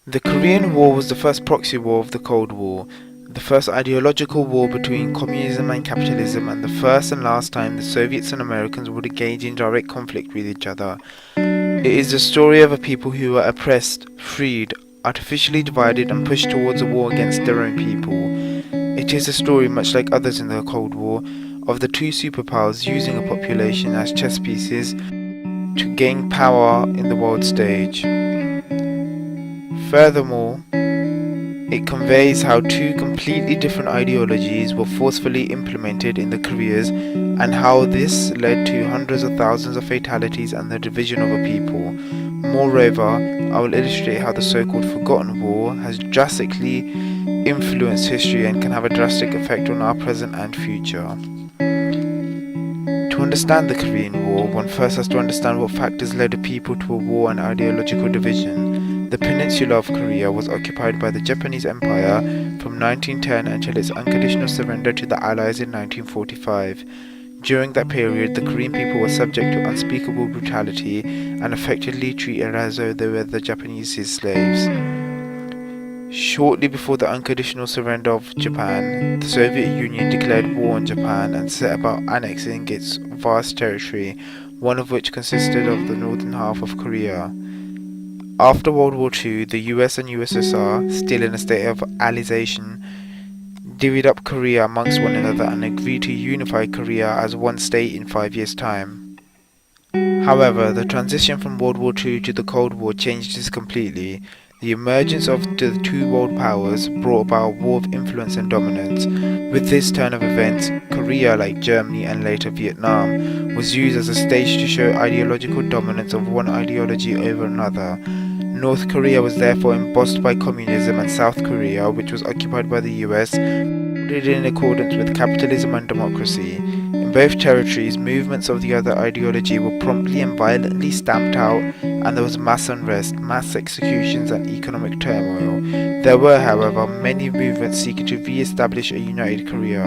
The Korean War was the first proxy war of the Cold War, the first ideological war between communism and capitalism, and the first and last time the Soviets and Americans would engage in direct conflict with each other. It is the story of a people who were oppressed, freed, artificially divided, and pushed towards a war against their own people. It is a story, much like others in the Cold War, of the two superpowers using a population as chess pieces to gain power in the world stage. Furthermore, it conveys how two completely different ideologies were forcefully implemented in the Koreas and how this led to hundreds of thousands of fatalities and the division of a people. Moreover, I will illustrate how the so-called forgotten war has drastically influenced history and can have a drastic effect on our present and future. To understand the Korean War, one first has to understand what factors led a people to a war and ideological division. The peninsula of Korea was occupied by the Japanese Empire from 1910 until its unconditional surrender to the Allies in 1945. During that period, the Korean people were subject to unspeakable brutality and effectively treated as though they were the Japanese's slaves. Shortly before the unconditional surrender of Japan, the Soviet Union declared war on Japan and set about annexing its vast territory, one of which consisted of the northern half of Korea. After World War II, the US and USSR, still in a state of alliation, divvied up Korea amongst one another and agreed to unify Korea as one state in 5 years' time. However, the transition from World War II to the Cold War changed this completely. The emergence of the two world powers brought about a war of influence and dominance. With this turn of events, Korea, like Germany and later Vietnam, was used as a stage to show ideological dominance of one ideology over another. North Korea was therefore embossed by communism, and South Korea, which was occupied by the US, did in accordance with capitalism and democracy. In both territories, movements of the other ideology were promptly and violently stamped out, and there was mass unrest, mass executions, and economic turmoil. There were, however, many movements seeking to re-establish a united Korea,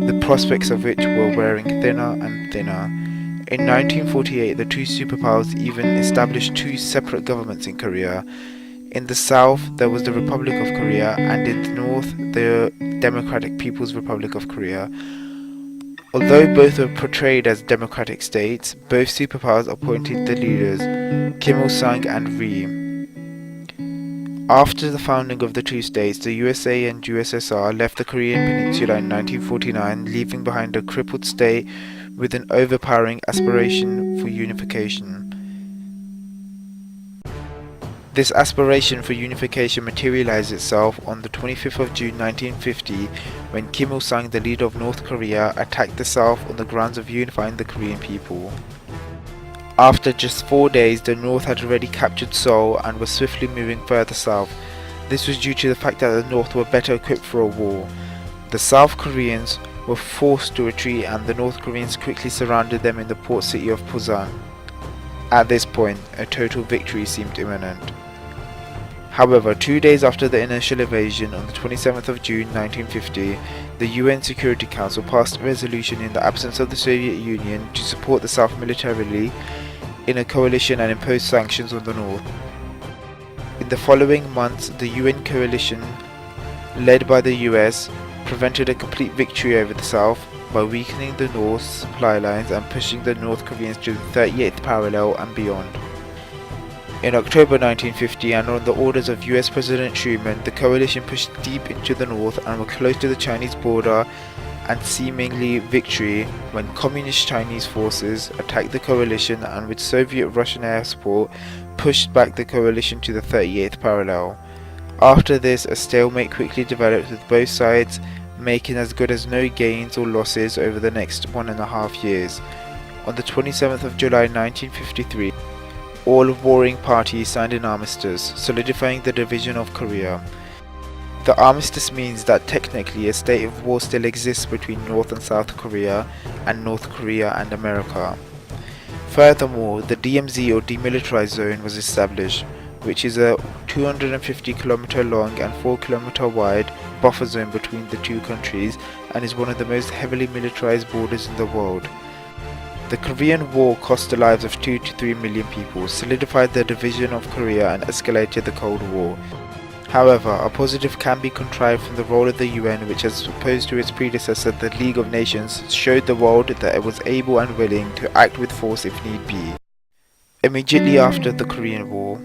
the prospects of which were wearing thinner and thinner. In 1948, the two superpowers even established two separate governments in Korea. In the south, there was the Republic of Korea, and in the north, the Democratic People's Republic of Korea. Although both were portrayed as democratic states, both superpowers appointed the leaders, Kim Il-sung and Ri. After the founding of the two states, the USA and USSR left the Korean peninsula in 1949, leaving behind a crippled state with an overpowering aspiration for unification. This aspiration for unification materialized itself on the 25th of June 1950 when Kim Il-sung, the leader of North Korea, attacked the South on the grounds of unifying the Korean people. After just 4 days, the North had already captured Seoul and was swiftly moving further south. This was due to the fact that the North were better equipped for a war. The South Koreans were forced to retreat, and the North Koreans quickly surrounded them in the port city of Busan. At this point, a total victory seemed imminent. However, 2 days after the initial invasion, on the 27th of June 1950, the UN Security Council passed a resolution in the absence of the Soviet Union to support the South militarily in a coalition and impose sanctions on the North. In the following months, the UN coalition, led by the US, prevented a complete victory over the South by weakening the North's supply lines and pushing the North Koreans to the 38th parallel and beyond. In October 1950, and on the orders of US President Truman, the coalition pushed deep into the north and were close to the Chinese border and seemingly victory when communist Chinese forces attacked the coalition and, with Soviet-Russian air support, pushed back the coalition to the 38th parallel. After this, a stalemate quickly developed, with both sides making as good as no gains or losses over the next 1.5 years. On the 27th of July 1953, all warring parties signed an armistice, solidifying the division of Korea. The armistice means that technically a state of war still exists between North and South Korea, and North Korea and America. Furthermore, the DMZ, or Demilitarized Zone, was established, which is a 250 km long and 4 km wide buffer zone between the two countries and is one of the most heavily militarized borders in the world. The Korean War cost the lives of 2 to 3 million people, solidified the division of Korea and escalated the Cold War. However, a positive can be contrived from the role of the UN, which, as opposed to its predecessor, the League of Nations, showed the world that it was able and willing to act with force if need be. Immediately after the Korean War,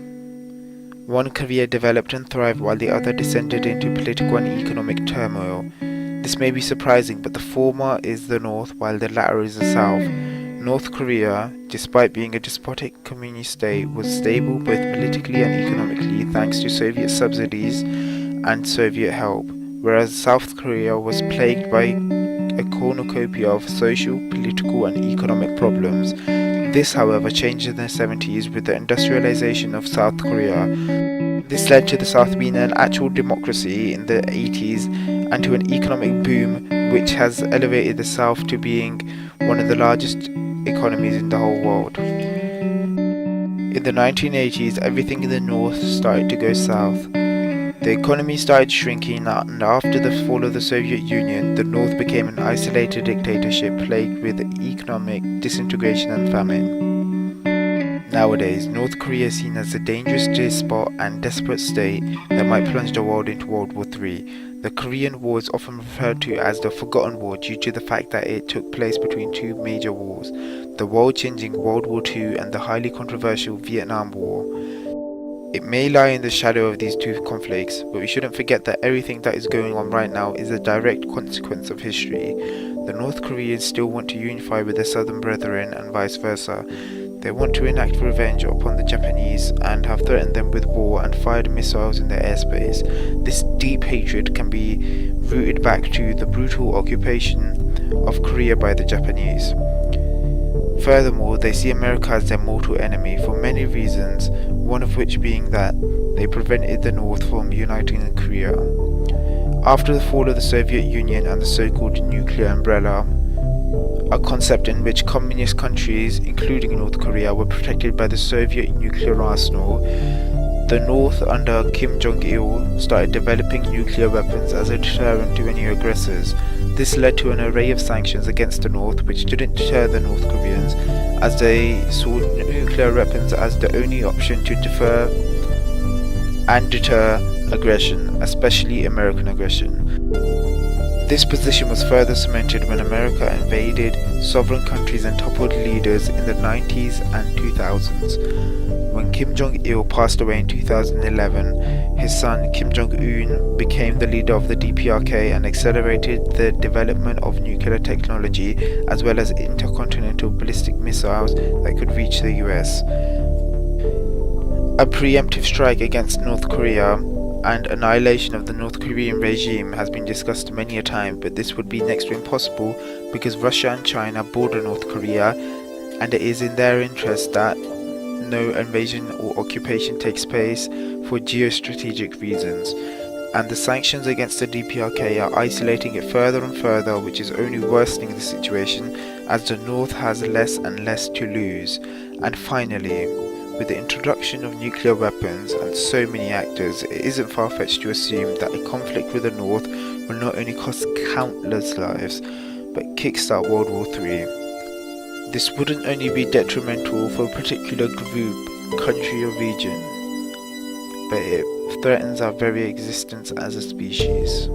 one Korea developed and thrived while the other descended into political and economic turmoil. This may be surprising, but the former is the North while the latter is the South. North Korea, despite being a despotic communist state, was stable both politically and economically thanks to Soviet subsidies and Soviet help, whereas South Korea was plagued by a cornucopia of social, political and economic problems. This, however, changed in the 70s with the industrialization of South Korea. This led to the South being an actual democracy in the 80s and to an economic boom which has elevated the South to being one of the largest economies in the whole world. In the 1980s, everything in the North started to go south. The economy started shrinking, and after the fall of the Soviet Union, the North became an isolated dictatorship plagued with economic disintegration and famine. Nowadays, North Korea is seen as a dangerous despot and desperate state that might plunge the world into World War III. The Korean War is often referred to as the Forgotten War due to the fact that it took place between two major wars, the world-changing World War II and the highly controversial Vietnam War. It may lie in the shadow of these two conflicts, but we shouldn't forget that everything that is going on right now is a direct consequence of history. The North Koreans still want to unify with their southern brethren and vice versa. They want to enact revenge upon the Japanese and have threatened them with war and fired missiles in their airspace. This deep hatred can be rooted back to the brutal occupation of Korea by the Japanese. Furthermore, they see America as their mortal enemy for many reasons, one of which being that they prevented the North from uniting in Korea. After the fall of the Soviet Union and the so-called nuclear umbrella, a concept in which communist countries, including North Korea, were protected by the Soviet nuclear arsenal, the North under Kim Jong-il started developing nuclear weapons as a deterrent to any aggressors. This led to an array of sanctions against the North, which didn't deter the North Koreans, as they saw nuclear weapons as the only option to defer and deter aggression, especially American aggression. This position was further cemented when America invaded sovereign countries and toppled leaders in the 90s and 2000s. When Kim Jong-il passed away in 2011, his son Kim Jong-un became the leader of the DPRK and accelerated the development of nuclear technology as well as intercontinental ballistic missiles that could reach the US. A preemptive strike against North Korea and annihilation of the North Korean regime has been discussed many a time, but this would be next to impossible because Russia and China border North Korea, and it is in their interest that no invasion or occupation takes place for geostrategic reasons, and the sanctions against the DPRK are isolating it further and further, which is only worsening the situation as the North has less and less to lose. And finally, with the introduction of nuclear weapons and so many actors, it isn't far-fetched to assume that a conflict with the North will not only cost countless lives, but kickstart World War III. This wouldn't only be detrimental for a particular group, country or region, but it threatens our very existence as a species.